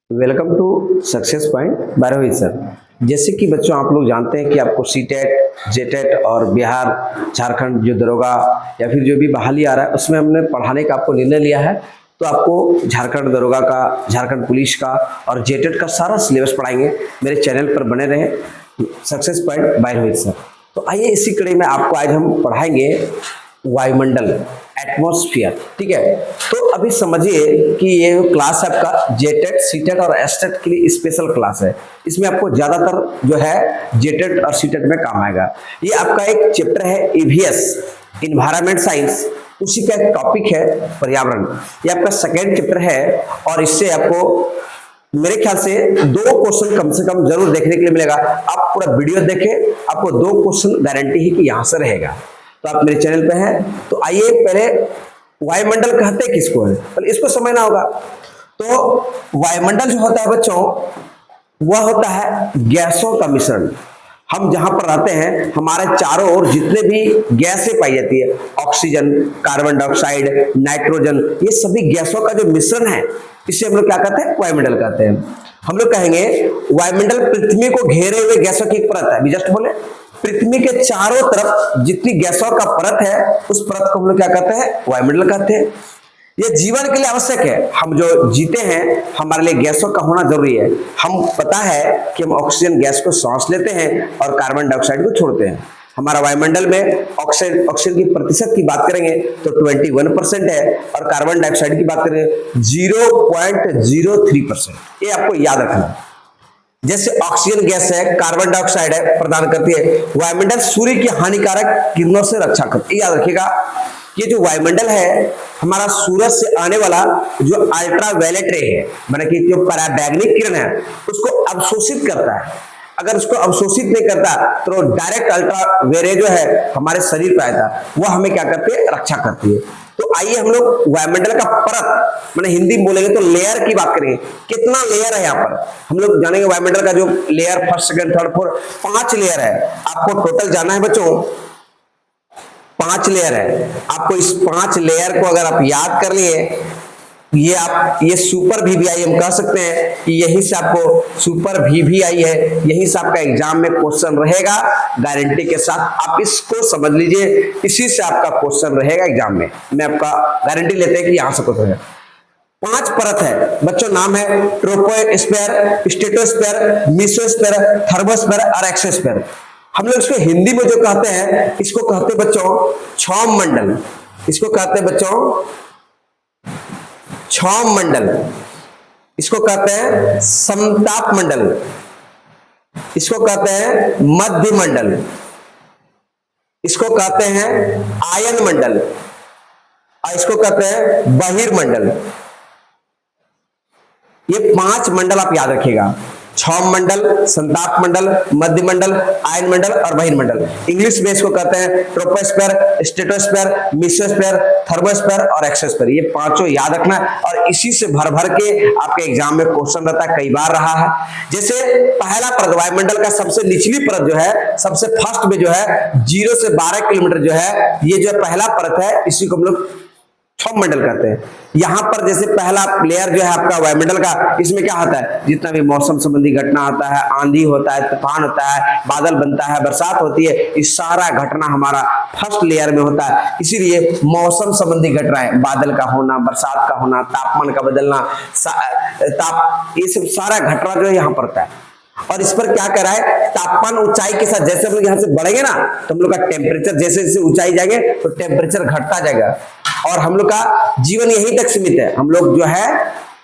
Welcome to success point by Rohit sir. जैसे कि बच्चों आप लोग जानते हैं कि आपको सीटेट, जेटेट और बिहार झारखंड जो दरोगा या फिर जो भी बहाली आ रहा है उसमें हमने पढ़ाने का आपको निर्णय लिया है। तो आपको झारखंड दरोगा का, झारखंड पुलिस का और जेटेट का सारा सिलेबस पढ़ाएंगे। मेरे चैनल पर बने रहें, success point by Rohit sir. तो आइए इसी कड़ी में आपको आज हम पढ़ाएंगे वायुमंडल, एटमॉस्फेयर। ठीक है, तो अभी समझिए कि ये क्लास है आपका जेटेट, सीटेट और एस्टेट के लिए स्पेशल क्लास है। इसमें आपको ज्यादातर जो है जेटेट और सीटेट में काम आएगा। ये आपका एक चैप्टर है ईवीएस, इन्वायरमेंट साइंस, उसी का एक टॉपिक है पर्यावरण। ये आपका सेकेंड चैप्टर है और इससे आपको मेरे ख्याल से 2 क्वेश्चन कम से कम जरूर देखने के लिए मिलेगा। आप पूरा वीडियो देखें, आपको 2 क्वेश्चन गारंटी है कि यहां से रहेगा। तो आप मेरे चैनल पे हैं, तो आइए पहले वायुमंडल कहते हैं किसको है, पहले इसको समझना होगा। तो वायुमंडल जो होता है बच्चों, वह होता है गैसों का मिश्रण। हम जहां पर रहते हैं, हमारे चारों ओर जितने भी गैसें पाई जाती है, ऑक्सीजन, कार्बन डाइऑक्साइड, नाइट्रोजन, ये सभी गैसों का जो मिश्रण है, इसे हम लोग क्या कहते हैं, वायुमंडल कहते हैं। हम लोग कहेंगे वायुमंडल पृथ्वी को घेरे हुए गैसों की एक परत है। अभी जस्ट बोले पृथ्वी के चारों तरफ जितनी गैसों का परत है, उस परत को हम लोग क्या कहते हैं, वायुमंडल कहते हैं। ये जीवन के लिए आवश्यक है। हम जो जीते हैं, हमारे लिए गैसों का होना जरूरी है। हम पता है कि हम ऑक्सीजन गैस को सांस लेते हैं और कार्बन डाइऑक्साइड को छोड़ते हैं। हमारा वायुमंडल में ऑक्सीजन की प्रतिशत की बात करेंगे तो 21% है और कार्बन डाइऑक्साइड की बात करें 0.03%। ये आपको याद रखना है। जैसे ऑक्सीजन गैस है, कार्बन डाइऑक्साइड है, प्रदान करती है। वायुमंडल सूर्य की हानिकारक किरणों से रक्षा करती है। याद रखिएगा, ये जो वायुमंडल है, हमारा सूरज से आने वाला जो अल्ट्रावायलेट रे है, माने कि जो पराबैंगनी किरण है, उसको अवशोषित करता है। अगर उसको अवशोषित नहीं करता तो डायरेक्ट अल्ट्रावायलेट जो है हमारे शरीर पे आता है, वो हमें क्या करती है, रक्षा करती है। तो आइए हम लोग वायुमंडल का परत, मैंने हिंदी में बोलेंगे तो लेयर की बात करेंगे। कितना लेयर है यहाँ पर, हम लोग जानेंगे। वायुमंडल का जो layer, first, second, third, fourth, 5 layer है। आपको टोटल जाना है बच्चों, 5 लेयर है। आपको इस 5 लेयर को अगर आप याद कर लिए, ये सुपर VVI हम कह सकते हैं कि यहीं से आपको सुपर VVI है, यहीं से आपका एग्जाम में क्वेश्चन रहेगा गारंटी के साथ। आप इसको समझ लीजिए, इसी से आपका क्वेश्चन रहेगा एग्जाम में। मैं आपका गारंटी लेते हैं कि यहां से क्वेश्चन है। 5 परत है बच्चों, नाम है ट्रोपोस्फेयर, स्ट्रेटोस्फेयर, मेसोस्फेयर, थर्मोस्फेयर और एक्सोस्फेयर। हम लोग इसको हिंदी में जो कहते हैं, इसको कहते हैं बच्चों क्षौम मंडल। इसको कहते हैं बच्चों क्षौम मंडल, इसको कहते हैं समताप मंडल, इसको कहते हैं मध्य मंडल, इसको कहते हैं आयन मंडल और इसको कहते हैं बहिर्मंडल। ये 5 मंडल आप याद रखिएगा, क्षौम मंडल, संताप मंडल, मध्य मंडल, आयन मंडल और बहिर्मंडल। इंग्लिश में इसको कहते हैं ट्रोपोस्फेयर, स्ट्रेटोस्फेयर, मेसोस्फेयर, थर्मोस्फेयर और एक्सोस्फेयर। ये 5 याद रखना और इसी से भर भर के आपके एग्जाम में क्वेश्चन रहता है, कई बार रहा है। जैसे पहला परत, वायुमंडल का सबसे निचली परत जो है, सबसे फर्स्ट में जो है 0 से 12 किलोमीटर जो है, ये जो पहला परत है, इसी को हम लोग क्षौम मंडल कहते हैं। यहां पर जैसे पहला लेयर जो है आपका वायुमंडल का, इसमें क्या होता है, जितना भी मौसम संबंधी घटना होता है, आंधी होता है, तूफान होता है, बादल बनता है, बरसात होती है, इस सारा घटना हमारा फर्स्ट लेयर में होता है। इसीलिए मौसम संबंधी घटनाएं, बादल का होना, बरसात का होना, तापमान का बदलना, ये सब सारा घटना जो है यहाँ पड़ता है। और इस पर क्या कर रहा है, तापमान ऊंचाई के साथ जैसे हम लोग यहाँ से बढ़ेंगे ना, तो हम लोग का टेम्परेचर जैसे जैसे ऊंचाई जाएंगे तो टेम्परेचर घटता जाएगा। और हम लोग का जीवन यहीं तक सीमित है। हम लोग जो है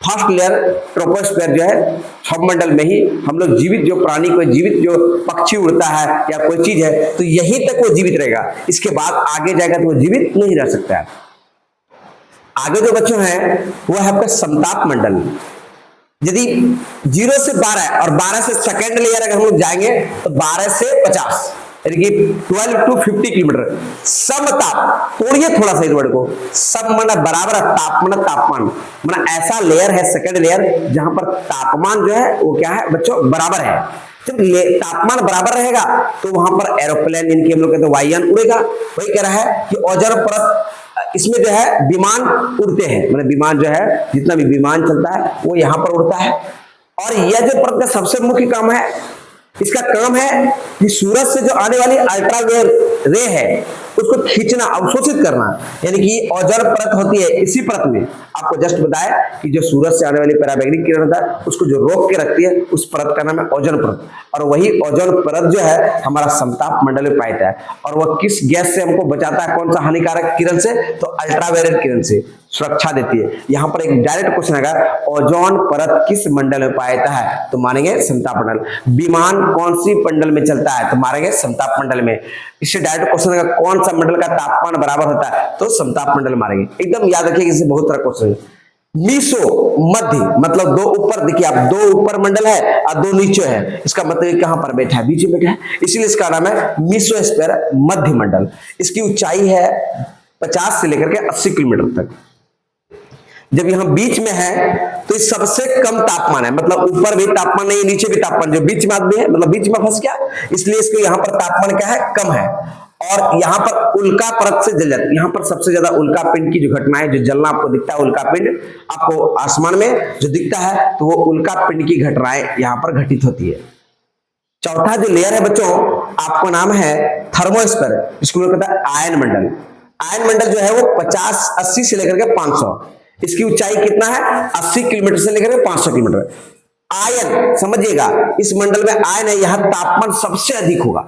फर्स्ट लेयर ट्रोपोस्फेयर जो है क्षौम मंडल में ही हम लोग जीवित, जो प्राणी, कोई जीवित जो पक्षी उड़ता है या कोई चीज है, तो यहीं तक वो जीवित रहेगा। इसके बाद आगे जाएगा तो वो जीवित नहीं रह सकता है। आगे जो बच्चों है वो है आपका समताप मंडल। यदि 0 से 12 और 12 से सेकेंड लेयर अगर हम लोग जाएंगे तो 12 से 50, यानी कि 12 to 50 किलोमीटर। समताप, तोड़िए थोड़ा सा इस वर्ड को, सम माना बराबर, ताप माना तापमान, माना ऐसा लेयर है सेकेंड लेयर जहां पर तापमान जो है वो क्या है बच्चों, बराबर है। जब तापमान बराबर रहेगा तो वहां पर एरोप्लेन, इनके हम लोग कहते हैं वायुयान, उड़ेगा। वही कह रहा है कि ओजोन परत, इसमें जो है विमान उड़ते हैं, मतलब विमान जो है, जितना भी विमान चलता है वो यहाँ पर उड़ता है। और यह जो परत का सबसे मुख्य काम है, इसका काम है कि सूरज से जो आने वाली अल्ट्रावायलेट रे है उसको खींचना, अवशोषित करना। यानी कि ओजोन परत होती है, इसी परत में आपको जस्ट बताया कि जो सूरज से आने वाली पराबैंगनी किरण होता है उसको जो रोक के रखती है उस परत का नाम है ओजोन परत। और वही ओजोन परत जो है हमारा समताप मंडल में पाया है। और वह किस गैस से हमको बचाता है, कौन सा हानिकारक किरण से? तो अल्ट्रावायलेट किरण से सुरक्षा देती है। यहां पर एक डायरेक्ट क्वेश्चन आएगा, ओजोन परत किस मंडल में पाया जाता है? तो मानेंगे समताप मंडल। विमान कौन सी मंडल में चलता है? तो मानेंगे समताप मंडल में। इससे डायरेक्ट क्वेश्चन आएगा, कौन सा मंडल का तापमान बराबर होता है? तो समताप मंडल मारेंगे। एकदम याद रखिएगा, इससे बहुत तरह क्वेश्चन है। मीसो मध्य, मतलब दो ऊपर, देखिए आप दो ऊपर मंडल है और दो नीचे है, इसका मतलब कहां पर बैठा है? बीच में बैठा है, इसीलिए इसका नाम है मीसोस्फीयर मध्य मंडल। इसकी ऊंचाई है 50 से लेकर के 80 किलोमीटर तक। जब यहां बीच में है तो इस सबसे कम तापमान है, मतलब ऊपर भी तापमान नहीं, नीचे भी तापमान, जो बीच में आदमी है मतलब बीच में फंस गया, इसलिए इसको यहां पर तापमान क्या है? कम है। और यहां पर उल्का परत से जल जाती है। यहां पर सबसे ज्यादा उल्का पिंड की जो घटना है, जो जलना आपको दिखता है, उल्का पिंड आपको आसमान में जो दिखता है, तो वो उल्का पिंड की घटनाएं यहां पर घटित होती है। चौथा जो लेयर है बच्चों, आपको नाम है थर्मोस्फीयर, इसको कहता है आयन मंडल। आयन मंडल जो है वो 50-80 से लेकर के 500, इसकी ऊंचाई कितना है? 80 किलोमीटर से लेकर 500 किलोमीटर। आयन समझिएगा, इस मंडल में आयन है, यहां तापमान सबसे अधिक होगा।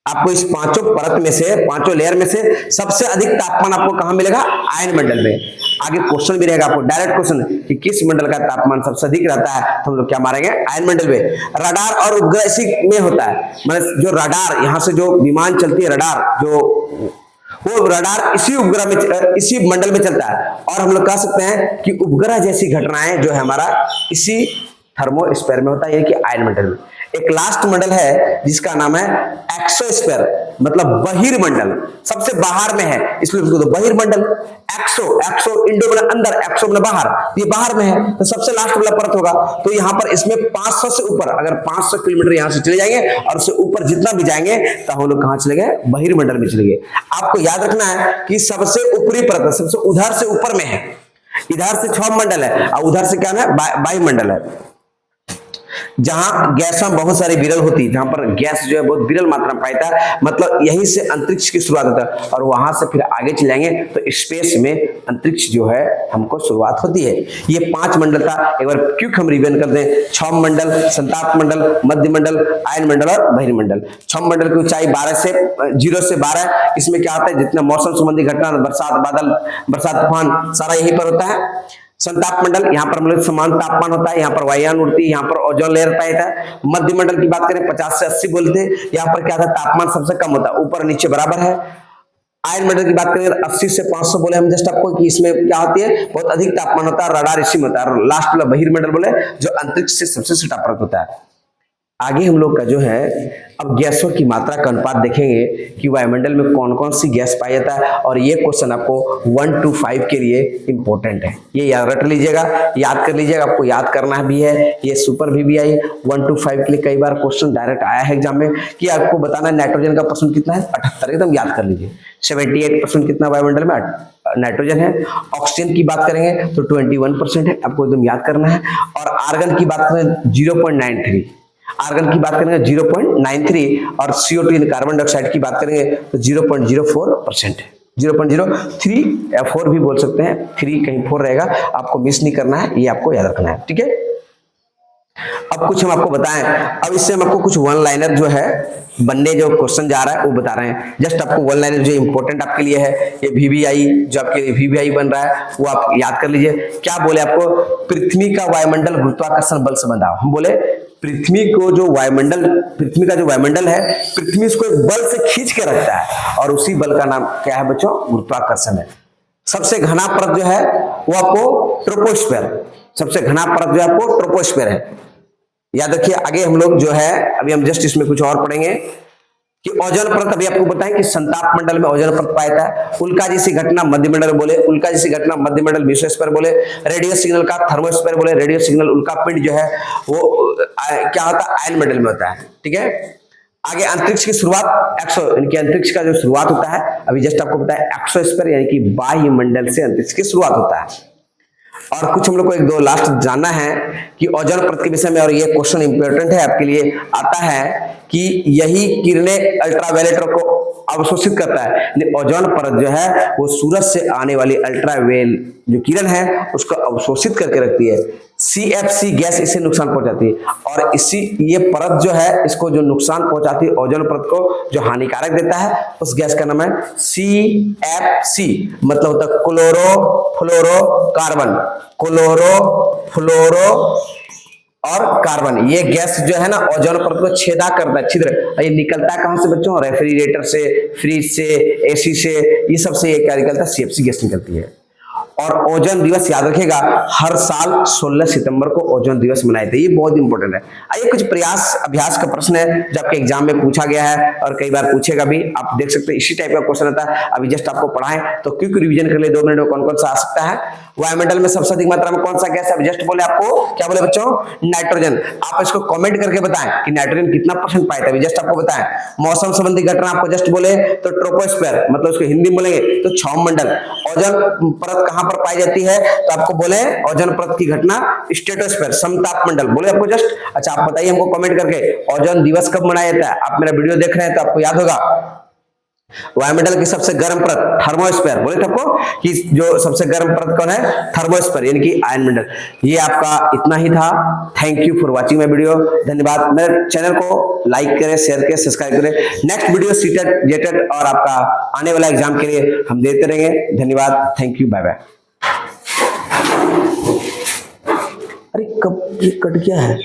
आपको इस पांचों परत में से, पांचों लेयर में से सबसे अधिक तापमान आपको कहां मिलेगा? आयन मंडल में। आगे क्वेश्चन भी रहेगा आपको, डायरेक्ट क्वेश्चन कि किस मंडल का तापमान सबसे अधिक रहता है, तो हम लोग क्या मारेंगे? आयन मंडल में। रडार और उपग्रह इसी में होता है, मतलब जो रडार, यहां से जो विमान चलती है रडार, जो वो रडार इसी उपग्रह में, इसी मंडल में चलता है। और हम लोग कह सकते हैं कि उपग्रह जैसी घटनाएं जो है हमारा इसी थर्मोस्फीयर में होता है, यानी कि आयन मंडल में। एक लास्ट मंडल है जिसका नाम है एक्सोस्फीयर, मतलब बहिर्मंडल, सबसे बाहर में है, इसलिए उसको तो बहिर्मंडल। एक्सो इंडो मतलब अंदर, एक्सो मतलब बाहर, ये बाहर में है, तो सबसे लास्ट वाला परत होगा। तो यहाँ पर इसमें 500 से ऊपर, अगर 500 किलोमीटर यहाँ से चले जाएंगे और उससे ऊपर जितना भी जाएंगे तो हम लोग कहाँ चले गए? बहिर्मंडल में चले गए। आपको याद रखना है कि सबसे ऊपरी परत सबसे उधर से ऊपर में है, इधर से 6 मंडल है और उधर से क्या है? वायुमंडल है, जहां गैसें बहुत सारी विरल होती है, जहां पर गैस जो है बहुत विरल मात्रा में पाता है, मतलब यहीं से अंतरिक्ष की शुरुआत होता है। और वहां से फिर आगे चले जाएंगे तो स्पेस में अंतरिक्ष जो है हमको शुरुआत होती है। ये 5 मंडल था, एक बार क्विक हम रिवीजन कर दें। 6 मंडल, संताप मंडल, मध्य मंडल, आयन मंडल और बहिर्मंडल। 6 मंडल की ऊंचाई 0 से 12। इसमें क्या होता है? जितना मौसम संबंधी घटना, बरसात, बादल, बरसात, तूफान, सारा यहीं पर होता है। संताप मंडल, यहाँ पर मतलब समान तापमान होता है, यहाँ पर वायुयान उड़ती है, यहाँ पर ओजोन लेयर पाया था। मध्य मंडल की बात करें 50 से 80 बोलते हैं, यहाँ पर क्या था? तापमान सबसे कम होता है, ऊपर नीचे बराबर है। आयन मंडल की बात करें 80 से 500 बोले हम जस्ट आपको, कि इसमें क्या होती है? बहुत अधिक तापमान होता है, रडार इसी में होता है। लास्ट वाला बहिर्मंडल बोले जो अंतरिक्ष से सबसे सटा परत होता है। आगे हम लोग का जो है अब गैसों की मात्रा का अनुपात देखेंगे कि वायुमंडल में कौन कौन सी गैस पाया जाता है। और ये क्वेश्चन आपको 1 to 5 के लिए इंपॉर्टेंट है, ये याद रख लीजिएगा, याद कर लीजिएगा, आपको याद करना भी है। ये सुपर VVI 1 to 5 के लिए कई बार क्वेश्चन डायरेक्ट आया है एग्जाम में कि आपको बताना है नाइट्रोजन का परसेंट कितना है? 78, एकदम याद कर लीजिए। 78% कितना वायुमंडल में नाइट्रोजन है। ऑक्सीजन की बात करेंगे तो 21% है, आपको एकदम याद करना है। और आर्गन की बात करें 0.93, आर्गन की बात करेंगे 0.93, और CO2 कार्बन डाइऑक्साइड की बात करेंगे तो 0.04% है। 0.03 या 4 भी बोल सकते हैं, 3 कहीं 4 रहेगा, आपको मिस नहीं करना है, ये आपको याद रखना है, ठीक है। अब कुछ हम आपको बताएं, अब इससे हम आपको कुछ वन लाइनर जो है बनने जो क्वेश्चन जा रहा है वो बता रहे हैं। जस्ट आपको वन लाइनर जो इंपॉर्टेंट आपके लिए है, ये VVI जो आपके लिए VVI बन रहा है वो आप याद कर लीजिए। क्या बोले आपको? पृथ्वी का वायुमंडल गुरुत्वाकर्षण बल से बंधा। हम बोले पृथ्वी को जो वायुमंडल, पृथ्वी का जो वायुमंडल है, पृथ्वी उसको एक बल से खींच के रखता है, और उसी बल का नाम क्या है बच्चों? गुरुत्वाकर्षण है। सबसे घना परत जो है वो आपको ट्रोपोस्फीयर, सबसे घना परत जो है आपको ट्रोपोस्फीयर है, याद रखिए। आगे हम लोग जो है अभी हम जस्ट इसमें कुछ और पढ़ेंगे कि ओजोन परत, अभी आपको बताएं कि संताप मंडल में ओजोन परत पाया जाता है। उल्का जैसी घटना मध्य मंडल बोले, उल्का जैसी घटना मध्य मंडल मेसोस्फीयर बोले, रेडियो सिग्नल का थर्मोस्फीयर बोले। रेडियो सिग्नल उल्का पिंड जो है वो क्या होता है? आयन मंडल में होता है, ठीक है। आगे अंतरिक्ष की शुरुआत यानी अंतरिक्ष का जो शुरुआत होता है, अभी जस्ट आपको बताया एक्सोस्फीयर यानी कि बाह्य मंडल से अंतरिक्ष की शुरुआत होता है। और कुछ हम लोग को एक दो लास्ट जानना है कि ओजोन परत के विषय में, और ये क्वेश्चन इंपॉर्टेंट है आपके लिए, आता है कि यही किरणें अल्ट्रावायलेट को अवशोषित करता है। यानी ओजोन परत जो है वो सूरज से आने वाली अल्ट्रावायलेट जो किरण है उसको अवशोषित करके रखती है। CFC गैस इसे नुकसान पहुंचाती है, और इसी ये परत जो है इसको जो नुकसान पहुंचाती है ओजोन परत को, जो हानिकारक देता है, उस गैस का नाम है CFC, मतलब होता है क्लोरोफ्लोरोकार्बन। क्लोरोफ्लोरो और कार्बन, ये गैस जो है ना ओजोन परत को छेदा करता है, छिद्र। ये निकलता है कहां से बच्चों? रेफ्रिजरेटर से, फ्रिज से, AC से, ये सबसे ये क्या निकलता है? CFC गैस निकलती है। और ओजोन दिवस याद रखिएगा, हर साल 16 सितंबर को ओजोन दिवस मनाए थे, ये बहुत इंपॉर्टेंट है। आइए कुछ प्रयास अभ्यास का प्रश्न है जो आपके एग्जाम में पूछा गया है और कई बार पूछेगा भी, आप देख सकते हैं इसी टाइप का क्वेश्चन आता है। अभी जस्ट आपको पढ़ाएं तो क्विक रिवीजन कर ले 2 मिनट में कौन कौन सा आ सकता है। वायुमंडल में सबसे अधिक मात्रा में कौन सा गैस है? अभी जस्ट बोले आपको, क्या बोले बच्चों? नाइट्रोजन। आप इसको कमेंट करके बताएं कि नाइट्रोजन कितना % पाया था, अभी जस्ट आपको बताएं। मौसम संबंधी घटना आपको जस्ट बोले तो ट्रोपोस्फीयर, मतलब उसको हिंदी में बोलेंगे तो क्षौममंडल। ओजोन परत कहां पर पाई जाती है? तो आपको बोले ओजोन परत की घटना स्ट्रेटोस्फीयर, समताप मंडल, बोले आपको जस्ट। अच्छा आप बताइए हमको कमेंट करके, ओजोन दिवस कब मनाया जाता है? आप मेरा वीडियो देख रहे हैं तो आपको याद होगा। वायुमंडल की सबसे गर्म परत थर्मोस्फीयर, बोले थे आपको कि जो सबसे गर्म परत कौन है? थर्मोस्फीयर, यानी कि आयन मंडल। ये आपका इतना ही था। Thank you for watching my video. धन्यवाद। मेरे चैनल को लाइक करें, शेयर करें, सब्सक्राइब करें। नेक्स्ट वीडियो सीटेट, जेटेट और आपका आने वाला एग्जाम के लिए हम देते रहेंगे। धन्यवाद। Thank you. Bye bye. अरे कब ये कट गया है?